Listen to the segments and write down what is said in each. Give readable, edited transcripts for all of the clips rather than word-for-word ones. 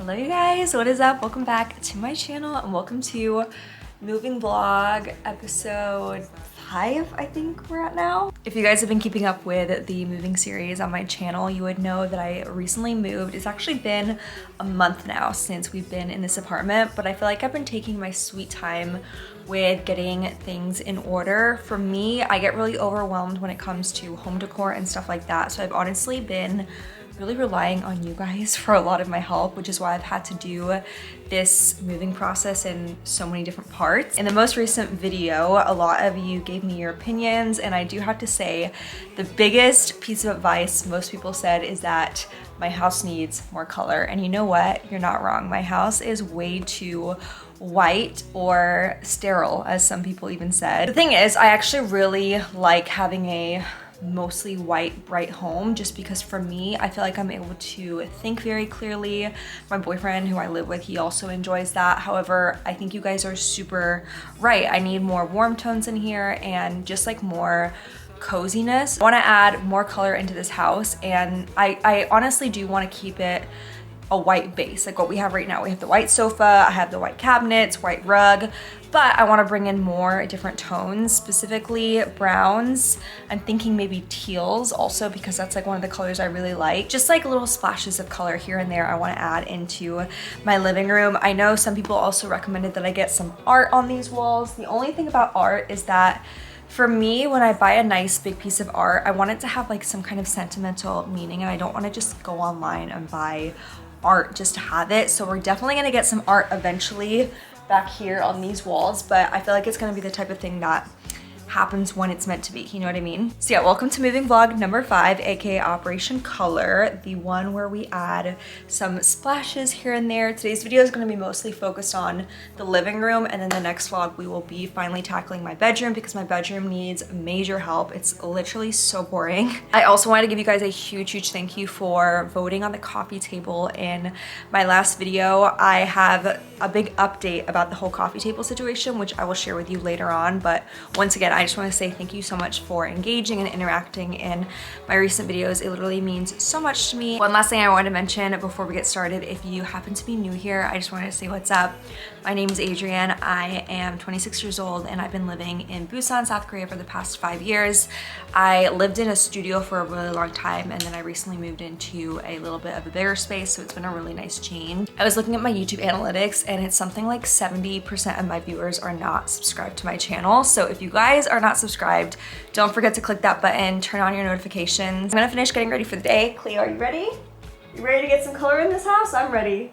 Hello you guys, what is up? Welcome back to my channel and welcome to moving vlog episode 5, I think we're at now. If you guys have been keeping up with the moving series on my channel, you would know that I recently moved. It's actually been a month now since we've been in this apartment, but I feel like I've been taking my sweet time with getting things in order. For me, I get really overwhelmed when it comes to home decor and stuff like that, so I've honestly been really relying on you guys for a lot of my help, which is why I've had to do this moving process in so many different parts. In the most recent video, a lot of you gave me your opinions, and I do have to say the biggest piece of advice most people said is that my house needs more color. And you know what? You're not wrong. My house is way too white or sterile, as some people even said. The thing is, I actually really like having a mostly white, bright home, just because for me, I feel like I'm able to think very clearly. My boyfriend, who I live with, he also enjoys that. However, I think you guys are super right. I need more warm tones in here and just like more coziness. I want to add more color into this house, and I honestly do want to keep it a white base, like what we have right now. We have the white sofa, I have the white cabinets, white rug, but I want to bring in more different tones, specifically browns. I'm thinking maybe teals also, because that's like one of the colors I really like. Just like little splashes of color here and there I want to add into my living room. I know some people also recommended that I get some art on these walls. The only thing about art is that for me, when I buy a nice big piece of art, I want it to have like some kind of sentimental meaning, and I don't want to just go online and buy art just to have it. So we're definitely gonna get some art eventually back here on these walls, but I feel like it's gonna be the type of thing that happens when it's meant to be, you know what I mean? So yeah, welcome to moving vlog number 5, aka Operation Color, the one where we add some splashes here and there. Today's video is going to be mostly focused on the living room, and then the next vlog we will be finally tackling my bedroom, because my bedroom needs major help. It's literally so boring. I also wanted to give you guys a huge thank you for voting on the coffee table in my last video. I have a big update about the whole coffee table situation, which I will share with you later on, but once again, I just want to say thank you so much for engaging and interacting in my recent videos. It literally means so much to me. One last thing I wanted to mention before we get started, if you happen to be new here, I just wanted to say what's up. My name is Adrienne. I am 26 years old, and I've been living in Busan, South Korea for the past 5 years. I lived in a studio for a really long time, and then I recently moved into a little bit of a bigger space, so it's been a really nice change. I was looking at my YouTube analytics, and it's something like 70% of my viewers are not subscribed to my channel. So if you guys are not subscribed, don't forget to click that button, turn on your notifications. I'm gonna finish getting ready for the day. Cleo, are you ready? You ready to get some color in this house? I'm ready.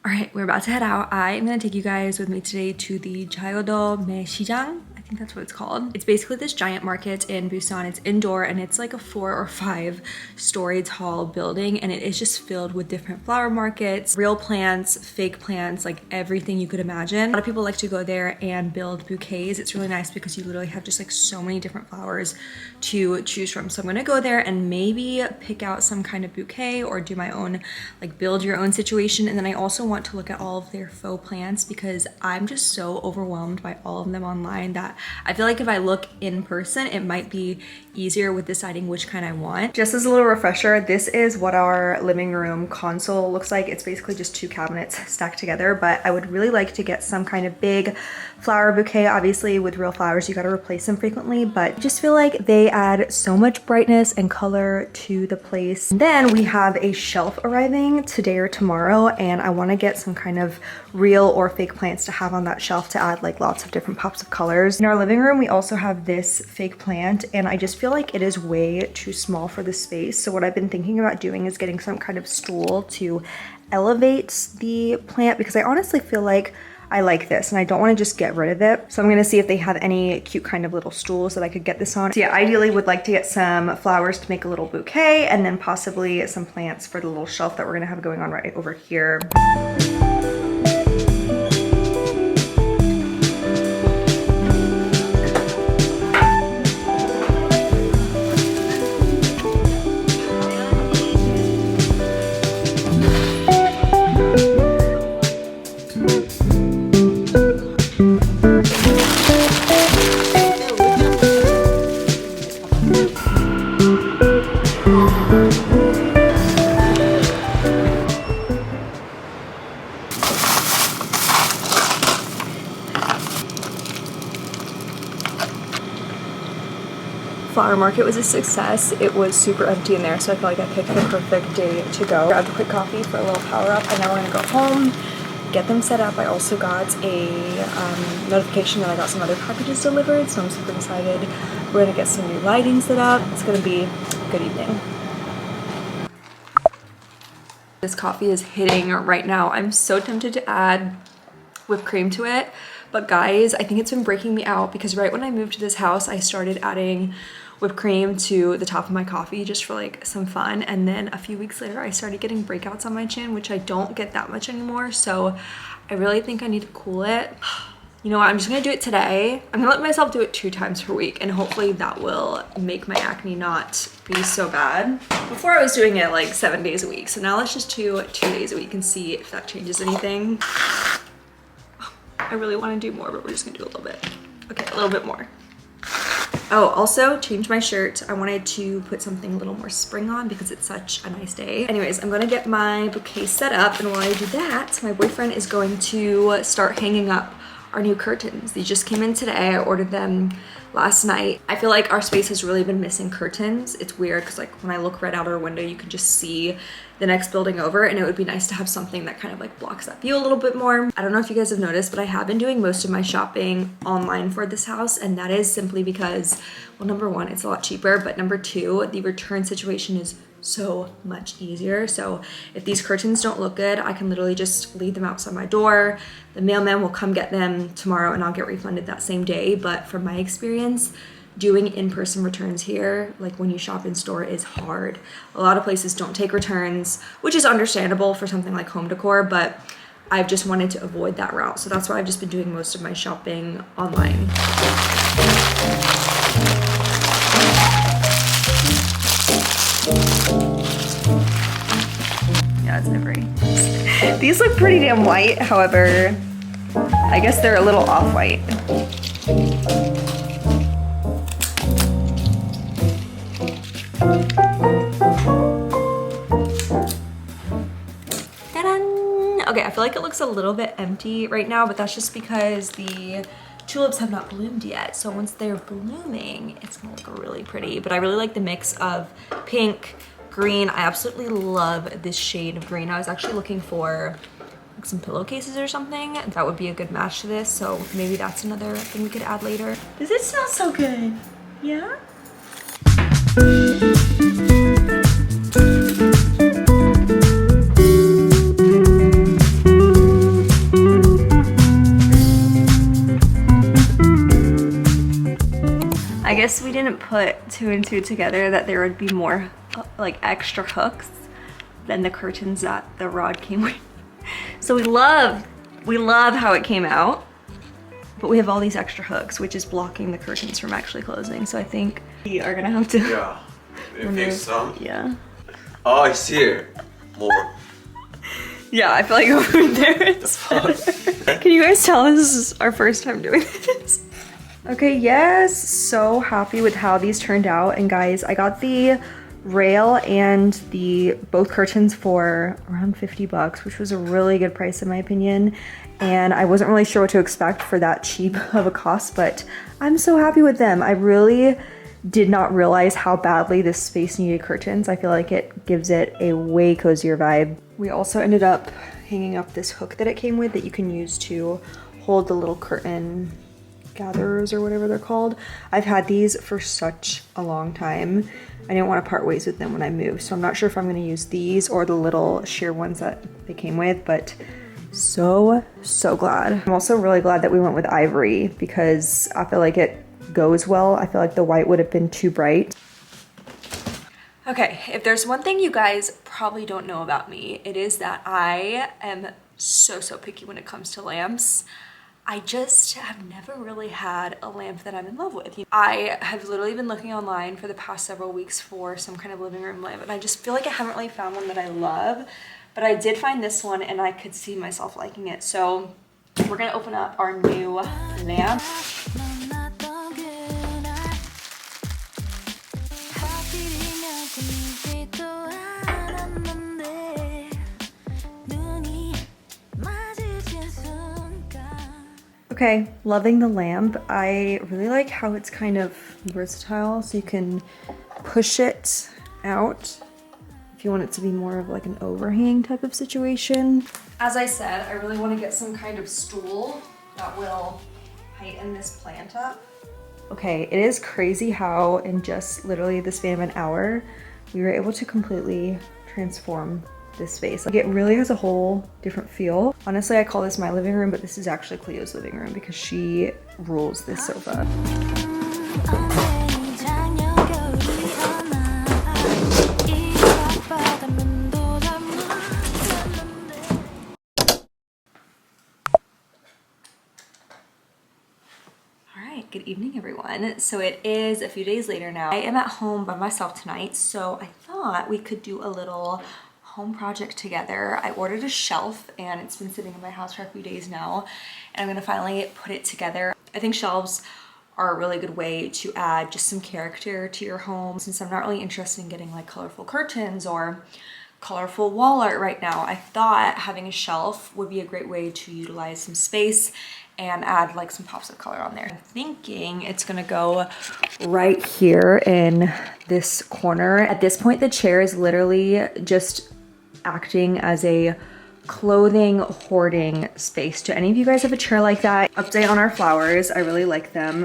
All right, we're about to head out. I am gonna take you guys with me today to the Jeodo Maesijang. I think that's what it's called. It's basically this giant market in Busan. It's indoor, and it's like a 4 or 5 story tall building, and it is just filled with different flower markets, real plants, fake plants, like everything you could imagine. A lot of people like to go there and build bouquets. It's really nice because you literally have just like so many different flowers to choose from. So I'm gonna go there and maybe pick out some kind of bouquet or do my own, like build your own situation. And then I also want to look at all of their faux plants, because I'm just so overwhelmed by all of them online that I feel like if I look in person, it might be easier with deciding which kind I want. Just as a little refresher, this is what our living room console looks like. It's basically just 2 cabinets stacked together, but I would really like to get some kind of big flower bouquet. Obviously, with real flowers, you gotta replace them frequently, but I just feel like they add so much brightness and color to the place. And then we have a shelf arriving today or tomorrow, and I wanna get some kind of real or fake plants to have on that shelf to add like lots of different pops of colors. In our living room, we also have this fake plant, and I just feel like it is way too small for the space. So what I've been thinking about doing is getting some kind of stool to elevate the plant, because I honestly feel like I like this and I don't want to just get rid of it. So I'm gonna see if they have any cute kind of little stools that I could get this on. So yeah, ideally would like to get some flowers to make a little bouquet, and then possibly some plants for the little shelf that we're gonna have going on right over here. flower market was a success. It was super empty in there, so I feel like I picked the perfect day to go. Grabbed a quick coffee for a little power up, and now we're gonna go home, get them set up. I also got a notification that I got some other packages delivered, so I'm super excited. We're gonna get some new lighting set up. It's gonna be a good evening. This coffee is hitting right now. I'm so tempted to add whipped cream to it, but guys, I think it's been breaking me out because right when I moved to this house, I started adding whipped cream to the top of my coffee just for like some fun, and then a few weeks later I started getting breakouts on my chin, which I don't get that much anymore, so I really think I need to cool it. You know what, I'm just gonna do it today. I'm gonna let myself do it 2 times per week, and hopefully that will make my acne not be so bad. Before I was doing it like 7 days a week, so now let's just do 2 days a week and see if that changes anything. I really want to do more, but we're just gonna do a little bit. Okay, a little bit more. Oh, also changed my shirt. I wanted to put something a little more spring on because it's such a nice day. Anyways, I'm gonna get my bouquet set up, and while I do that, my boyfriend is going to start hanging up our new curtains. They just came in today. I ordered them last night. I feel like our space has really been missing curtains. It's weird because like when I look right out our window, you can just see the next building over, and it would be nice to have something that kind of like blocks that view a little bit more. I don't know if you guys have noticed, but I have been doing most of my shopping online for this house, and that is simply because, well, number one, it's a lot cheaper, but number two, the return situation is so much easier. So if these curtains don't look good, I can literally just leave them outside my door. The mailman will come get them tomorrow and I'll get refunded that same day. But from my experience, doing in-person returns here, like when you shop in store, is hard. A lot of places don't take returns, which is understandable for something like home decor, but I've just wanted to avoid that route. So that's why I've just been doing most of my shopping online. Yeah, it's never easy. These look pretty damn white, however, I guess they're a little off-white. Ta-da! Okay, I feel like it looks a little bit empty right now, but that's just because the tulips have not bloomed yet. So once they're blooming, it's gonna look really pretty. But I really like the mix of pink, green. I absolutely love this shade of green. I was actually looking for like some pillowcases or something that would be a good match to this, so maybe that's another thing we could add later. Does it smell so good? Yeah? I guess we didn't put 2 and 2 together that there would be more like extra hooks than the curtains that the rod came with. So we love how it came out, but we have all these extra hooks, which is blocking the curtains from actually closing. So I think we are gonna have to fix some. Yeah. Oh, I see. More. Yeah, I feel like over there it's better. Can you guys tell this is our first time doing this? Okay, yes, so happy with how these turned out. And guys, I got the rail and the both curtains for around 50 bucks, which was a really good price in my opinion. And I wasn't really sure what to expect for that cheap of a cost, but I'm so happy with them. I really did not realize how badly this space needed curtains. I feel like it gives it a way cozier vibe. We also ended up hanging up this hook that it came with that you can use to hold the little curtain gatherers or whatever they're called. I've had these for such a long time. I didn't want to part ways with them when I moved, so I'm not sure if I'm going to use these or the little sheer ones that they came with, but so glad. I'm also really glad that we went with ivory because I feel like it goes well. I feel like the white would have been too bright. Okay, if there's one thing you guys probably don't know about me, it is that I am so picky when it comes to lamps. I just have never really had a lamp that I'm in love with. I have literally been looking online for the past several weeks for some kind of living room lamp, and I just feel like I haven't really found one that I love, but I did find this one and I could see myself liking it. So we're gonna open up our new lamp. Okay, loving the lamp. I really like how it's kind of versatile, so you can push it out if you want it to be more of like an overhang type of situation. As I said, I really want to get some kind of stool that will heighten this plant up. Okay, it is crazy how in just literally the span of an hour, we were able to completely transform this space. Like, it really has a whole different feel. Honestly, I call this my living room, but this is actually Cleo's living room because she rules this sofa. Good evening, everyone. So it is a few days later now. I am at home by myself tonight, so I thought we could do a little home project together. I ordered a shelf and it's been sitting in my house for a few days now, and I'm gonna finally put it together. I think shelves are a really good way to add just some character to your home. Since I'm not really interested in getting like colorful curtains or colorful wall art right now, I thought having a shelf would be a great way to utilize some space and add like some pops of color on there. I'm thinking it's gonna go right here in this corner. At this point, the chair is literally just acting as a clothing hoarding space. Do any of you guys have a chair like that? Update on our flowers. I really like them.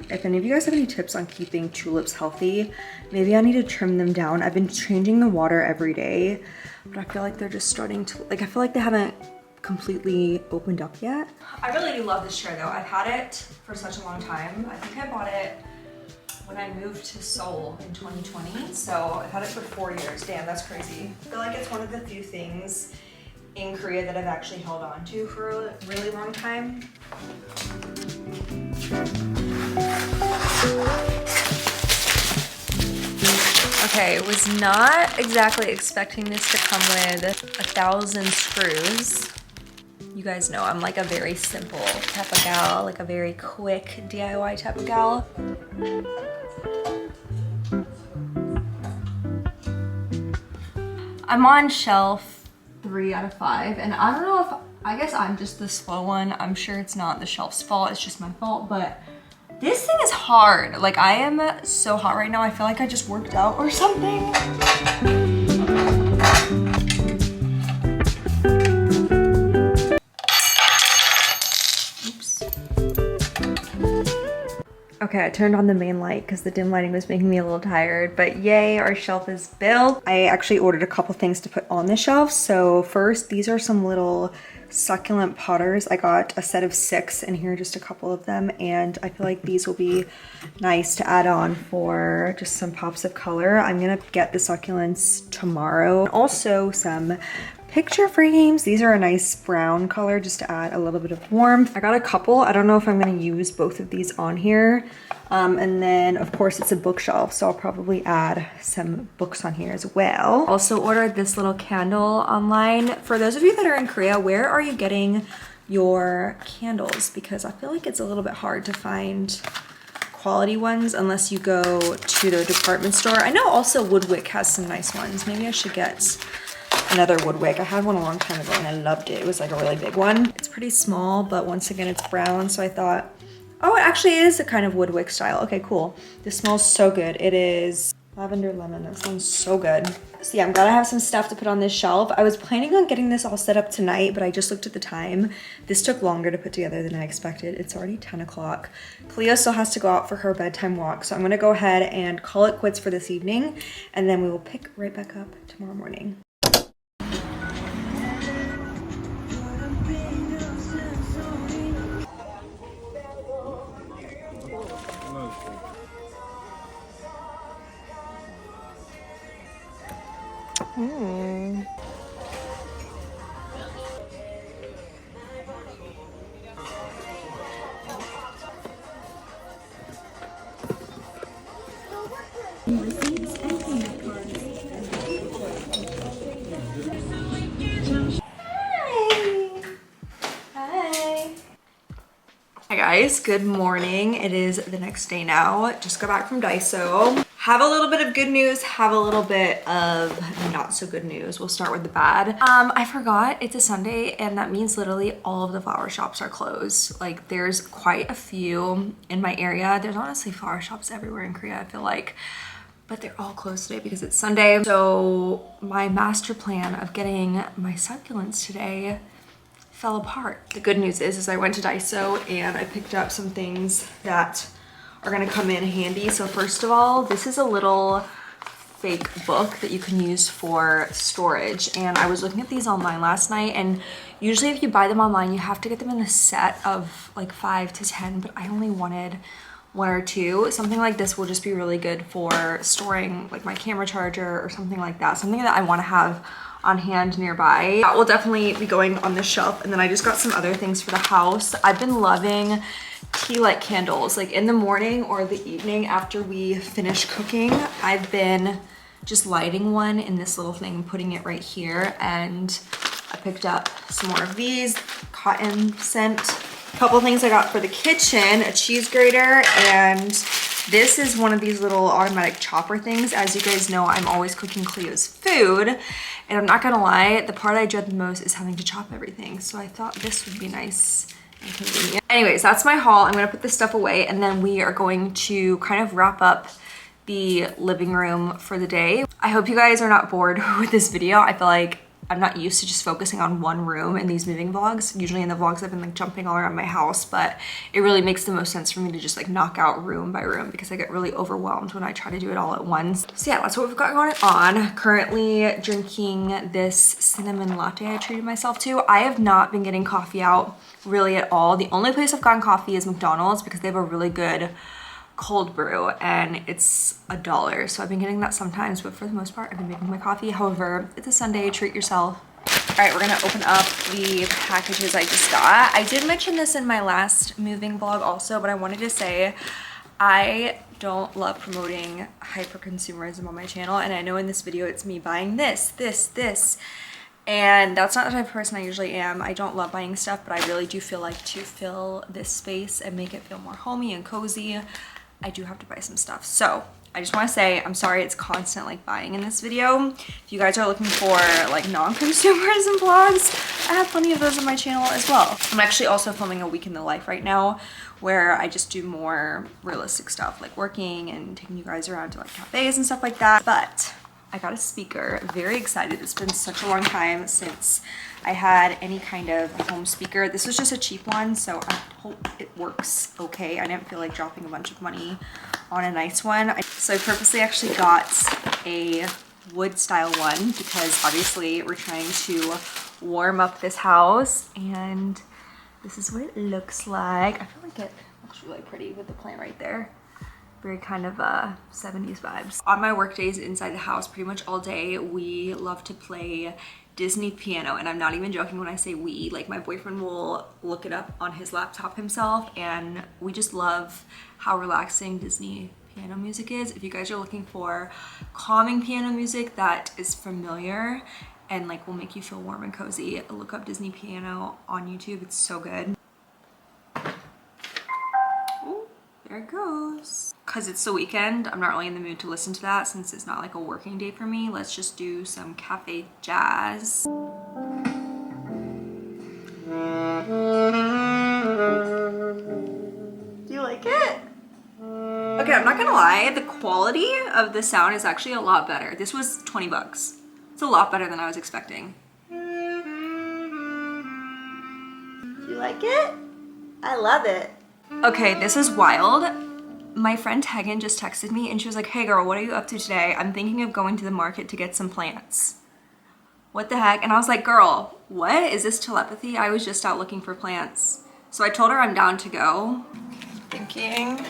If any of you guys have any tips on keeping tulips healthy, maybe I need to trim them down. I've been changing the water every day, but I feel like they're just starting to, like, I feel like they haven't completely opened up yet. I really do love this chair though. I've had it for such a long time. I think I bought it when I moved to Seoul in 2020. So I've had it for 4 years. Damn, that's crazy. I feel like it's one of the few things in Korea that I've actually held on to for a really long time. Okay, was not exactly expecting this to come with 1,000 screws. You guys know I'm like a very simple type of gal, like a very quick DIY type of gal. I'm on shelf 3 out of 5, and I don't know if, I guess I'm just the slow one. I'm sure it's not the shelf's fault, it's just my fault, but this thing is hard. Like, I am so hot right now. I feel like I just worked out or something. Okay, I turned on the main light because the dim lighting was making me a little tired, but yay, our shelf is built. I actually ordered a couple things to put on the shelf. So first, these are some little succulent potters. I got a set of 6 in here, just a couple of them, and I feel like these will be nice to add on for just some pops of color. I'm gonna get the succulents tomorrow. Also some picture frames. These are a nice brown color just to add a little bit of warmth. I got a couple. I don't know if I'm going to use both of these on here. And then of course it's a bookshelf, so I'll probably add some books on here as well. Also ordered this little candle online. For those of you that are in Korea, where are you getting your candles? Because I feel like it's a little bit hard to find quality ones unless you go to the department store. I know also Woodwick has some nice ones. Maybe I should get another Woodwick. I had one a long time ago and I loved it. It was like a really big one. It's pretty small, but once again, it's brown. So I thought, oh, it actually is a kind of Woodwick style. Okay, cool. This smells so good. It is lavender lemon. That sounds so good. So yeah, I'm glad I have some stuff to put on this shelf. I was planning on getting this all set up tonight, but I just looked at the time. This took longer to put together than I expected. It's already 10 o'clock. Cleo still has to go out for her bedtime walk. So I'm gonna go ahead and call it quits for this evening, and then we will pick right back up tomorrow morning. Hi guys, good morning. It is the next day now. Just got back from Daiso. Have a little bit of good news, have a little bit of not so good news. We'll start with the bad. I forgot it's a Sunday, and that means literally all of the flower shops are closed. Like, there's quite a few in my area. There's honestly flower shops everywhere in Korea, I feel like, but they're all closed today because it's Sunday. So my master plan of getting my succulents today fell apart. The good news is I went to Daiso and I picked up some things that are gonna come in handy. So first of all, this is a little fake book that you can use for storage. And I was looking at these online last night, and usually if you buy them online, you have to get them in a set of like 5 to 10, but I only wanted 1 or 2. Something like this will just be really good for storing like my camera charger or something like that. Something that I wanna have on hand nearby. That will definitely be going on this shelf. And then I just got some other things for the house. I've been loving tea light candles, like in the morning or the evening after we finish cooking. I've been just lighting one in this little thing, putting it right here. And I picked up some more of these, cotton scent. A couple things I got for the kitchen, a cheese grater, and this is one of these little automatic chopper things. As you guys know, I'm always cooking Cleo's food, and I'm not gonna lie, the part I dread the most is having to chop everything. So I thought this would be nice and convenient. Anyways, that's my haul. I'm gonna put this stuff away, and then we are going to kind of wrap up the living room for the day. I hope you guys are not bored with this video. I feel like I'm not used to just focusing on one room in these moving vlogs. Usually in the vlogs I've been like jumping all around my house, but it really makes the most sense for me to just like knock out room by room because I get really overwhelmed when I try to do it all at once. So yeah, that's what we've got going on. Currently drinking this cinnamon latte I treated myself to. I have not been getting coffee out really at all. The only place I've gotten coffee is McDonald's because they have a really good cold brew and it's $1. So I've been getting that sometimes, but for the most part, I've been making my coffee. However, it's a Sunday, treat yourself. All right, we're gonna open up the packages I just got. I did mention this in my last moving vlog also, but I wanted to say I don't love promoting hyper consumerism on my channel. And I know in this video, it's me buying this, and that's not the type of person I usually am. I don't love buying stuff, but I really do feel like to fill this space and make it feel more homey and cozy, I do have to buy some stuff. So I just want to say, I'm sorry it's constant like buying in this video. If you guys are looking for like non-consumerism vlogs, I have plenty of those on my channel as well. I'm actually also filming a week in the life right now where I just do more realistic stuff like working and taking you guys around to like cafes and stuff like that. But I got a speaker, very excited. It's been such a long time since I had any kind of home speaker. This was just a cheap one, so I hope it works okay. I didn't feel like dropping a bunch of money on a nice one. So I purposely actually got a wood style one because obviously we're trying to warm up this house, and this is what it looks like. I feel like it looks really pretty with the plant right there. Very kind of 70s vibes. On my work days inside the house pretty much all day, we love to play Disney piano, and I'm not even joking when I say we. Like, my boyfriend will look it up on his laptop himself, and we just love how relaxing Disney piano music is. If you guys are looking for calming piano music that is familiar and like will make you feel warm and cozy, look up Disney piano on YouTube. It's so good. Ooh, there it goes. Because it's the weekend, I'm not really in the mood to listen to that since it's not like a working day for me. Let's just do some cafe jazz. Do you like it? Okay, I'm not gonna lie, the quality of the sound is actually a lot better. This was 20 bucks. It's a lot better than I was expecting. Do you like it? I love it. Okay, this is wild. My friend Tegan just texted me and she was like, hey girl, what are you up to today? I'm thinking of going to the market to get some plants. What the heck? And I was like, girl, what? Is this telepathy? I was just out looking for plants. So I told her I'm down to go. Thinking.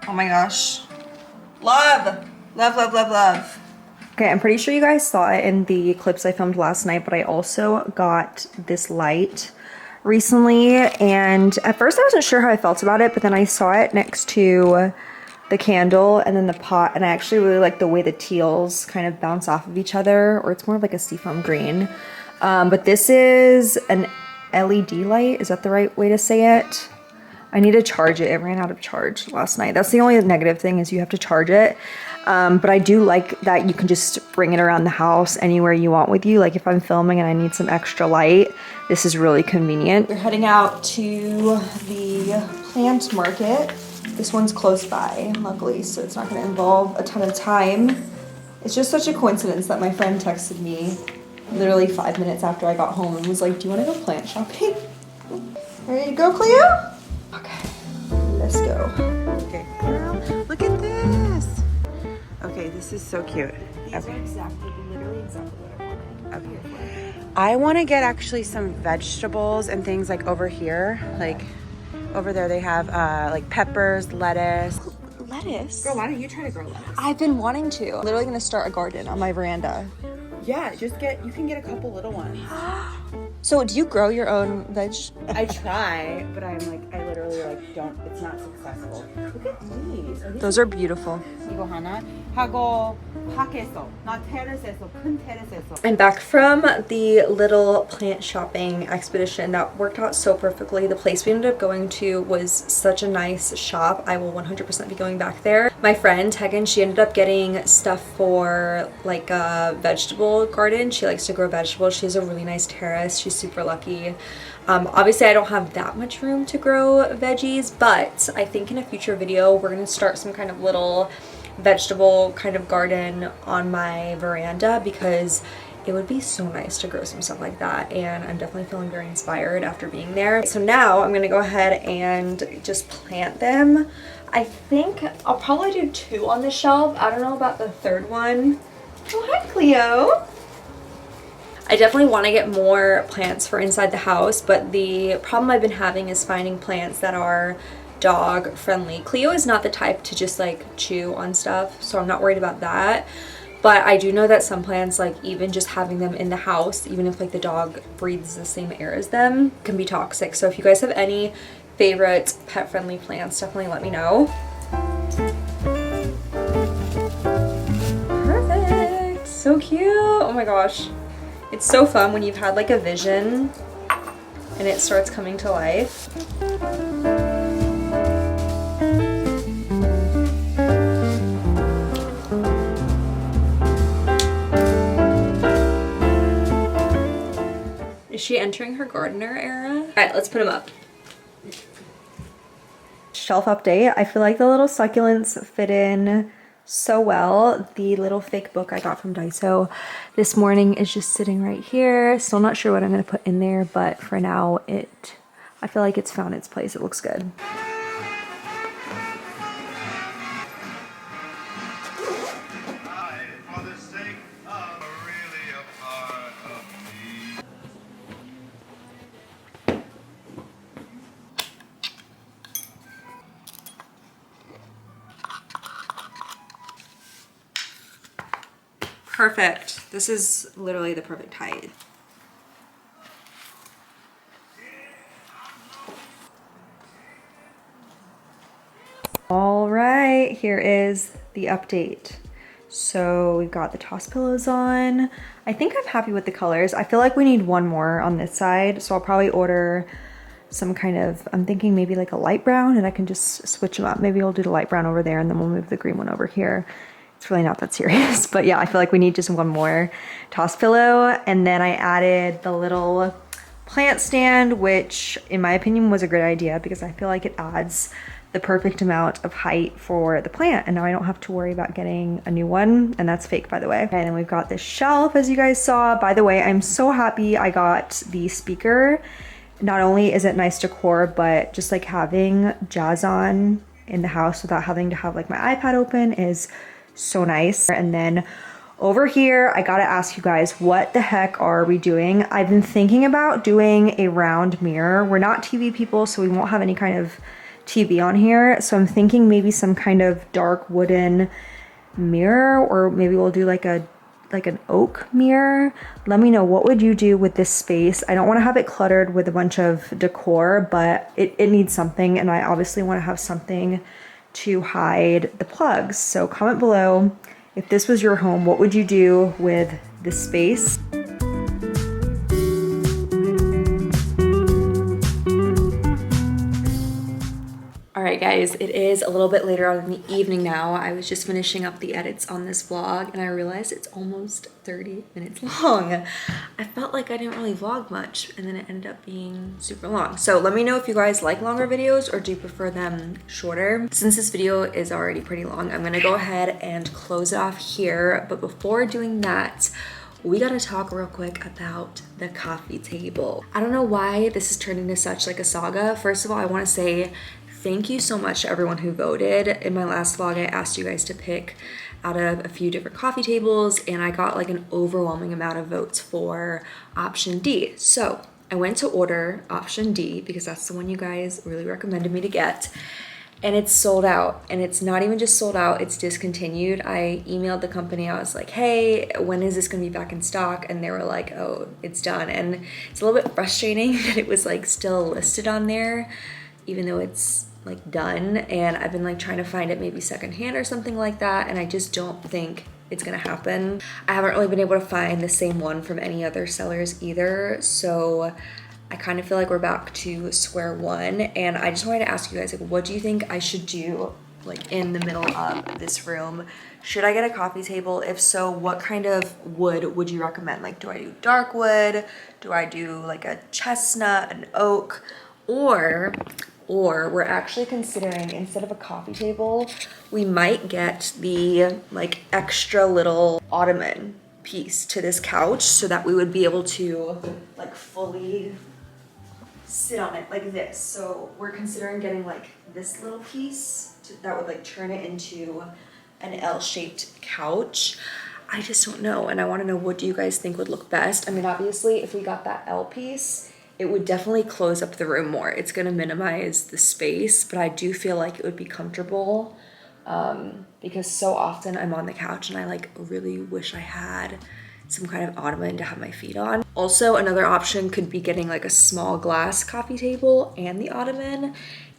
Oh my gosh. Love. Love, love, love, love. Okay, I'm pretty sure you guys saw it in the clips I filmed last night, but I also got this light recently, and at first I wasn't sure how I felt about it, but then I saw it next to the candle and then the pot, and I actually really like the way the teals kind of bounce off of each other, or it's more of like a seafoam green. But this is an LED light, is that the right way to say it? I need to charge it. It ran out of charge last night. That's the only negative thing is you have to charge it. But I do like that you can just bring it around the house anywhere you want with you. Like if I'm filming and I need some extra light, this is really convenient. We're heading out to the plant market. This one's close by, luckily, so it's not gonna involve a ton of time. It's just such a coincidence that my friend texted me literally 5 minutes after I got home and was like, do you wanna go plant shopping? Ready to go, Cleo? Okay, let's go. Okay, girl, look at this. Okay, this is so cute. These are literally exactly what I wanted. Okay. I want to get actually some vegetables and things like over here. Like over there they have like peppers, lettuce. Lettuce? Girl, why don't you try to grow lettuce? I've been wanting to. I'm literally gonna start a garden on my veranda. Yeah, you can get a couple little ones. So do you grow your own veg? I try, but I literally don't, it's not successful. Look at these. Those are beautiful. 이거 하나 하고 밖에서 나 테라스에서 큰 테라스에서. I'm back from the little plant shopping expedition that worked out so perfectly. The place we ended up going to was such a nice shop. I will 100% be going back there. My friend Tegan, she ended up getting stuff for like a vegetable garden. She likes to grow vegetables. She has a really nice terrace. She's super lucky. Obviously I don't have that much room to grow veggies, but I think in a future video we're gonna start some kind of little vegetable kind of garden on my veranda because it would be so nice to grow some stuff like that, and I'm definitely feeling very inspired after being there. So now I'm gonna go ahead and just plant them. I think I'll probably do 2 on the shelf. I don't know about the 3rd one. Oh, hi Cleo. I definitely want to get more plants for inside the house, but the problem I've been having is finding plants that are dog friendly. Cleo is not the type to just like chew on stuff, so I'm not worried about that. But I do know that some plants, like even just having them in the house, even if like the dog breathes the same air as them, can be toxic. So if you guys have any favorite pet friendly plants, definitely let me know. Perfect, so cute. Oh my gosh. It's so fun when you've had like a vision and it starts coming to life. Is she entering her gardener era? All right, let's put them up. Shelf update. I feel like the little succulents fit in so well. The little fake book I got from Daiso this morning is just sitting right here. Still not sure what I'm gonna put in there, but for now I feel like it's found its place. It looks good. Perfect. This is literally the perfect height. All right, here is the update. So we've got the toss pillows on. I think I'm happy with the colors. I feel like we need one more on this side, so I'll probably order some kind of, I'm thinking maybe like a light brown, and I can just switch them up. Maybe we'll do the light brown over there and then we'll move the green one over here. It's really not that serious, but yeah, I feel like we need just one more toss pillow. And then I added the little plant stand, which in my opinion was a great idea because I feel like it adds the perfect amount of height for the plant, and now I don't have to worry about getting a new one, and that's fake, by the way. And then we've got this shelf, as you guys saw. By the way, I'm so happy I got the speaker. Not only is it nice decor, but just like having jazz on in the house without having to have like my iPad open is so nice. And then over here, I gotta ask you guys, what the heck are we doing? I've been thinking about doing a round mirror. We're not TV people, so we won't have any kind of TV on here. So I'm thinking maybe some kind of dark wooden mirror, or maybe we'll do like an oak mirror. Let me know, what would you do with this space? I don't want to have it cluttered with a bunch of decor, but it needs something, and I obviously want to have something to hide the plugs. So comment below, if this was your home, what would you do with this space? Alright guys, it is a little bit later on in the evening now. I was just finishing up the edits on this vlog and I realized it's almost 30 minutes long. I felt like I didn't really vlog much and then it ended up being super long. So let me know if you guys like longer videos or do you prefer them shorter. Since this video is already pretty long, I'm gonna go ahead and close it off here. But before doing that, we gotta talk real quick about the coffee table. I don't know why this has turned into such like a saga. First of all, I wanna say thank you so much to everyone who voted. In my last vlog, I asked you guys to pick out of a few different coffee tables and I got like an overwhelming amount of votes for option D. So I went to order option D because that's the one you guys really recommended me to get. And it's sold out, and it's not even just sold out, it's discontinued. I emailed the company, I was like, hey, when is this gonna be back in stock? And they were like, oh, it's done. And it's a little bit frustrating that it was like still listed on there, even though it's like done. And I've been like trying to find it maybe secondhand or something like that, and I just don't think it's gonna happen. I haven't really been able to find the same one from any other sellers either, so I kind of feel like we're back to square one. And I just wanted to ask you guys, like, what do you think I should do like in the middle of this room? Should I get a coffee table? If so, what kind of wood would you recommend? Like, do I do dark wood? Do I do like a chestnut, an oak? Or we're actually considering, instead of a coffee table, we might get the like extra little ottoman piece to this couch so that we would be able to like fully sit on it like this. So we're considering getting like this little piece that would like turn it into an L-shaped couch. I just don't know, and I want to know, what do you guys think would look best? I mean, obviously if we got that L piece, it would definitely close up the room more. It's gonna minimize the space, but I do feel like it would be comfortable because so often I'm on the couch and I like really wish I had some kind of ottoman to have my feet on. Also, another option could be getting like a small glass coffee table and the ottoman.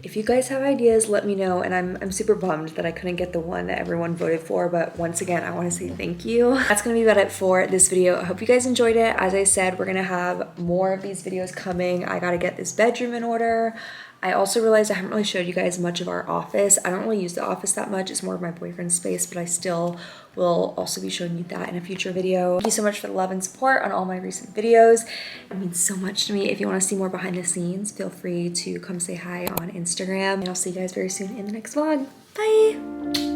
If you guys have ideas, let me know. And I'm super bummed that I couldn't get the one that everyone voted for, but once again, I want to say thank you. That's gonna be about it for this video. I hope you guys enjoyed it. As I said, we're gonna have more of these videos coming. I gotta get this bedroom in order. I also realized I haven't really showed you guys much of our office. I don't really use the office that much. It's more of my boyfriend's space, but I still will also be showing you that in a future video. Thank you so much for the love and support on all my recent videos. It means so much to me. If you want to see more behind the scenes, feel free to come say hi on Instagram, and I'll see you guys very soon in the next vlog. Bye!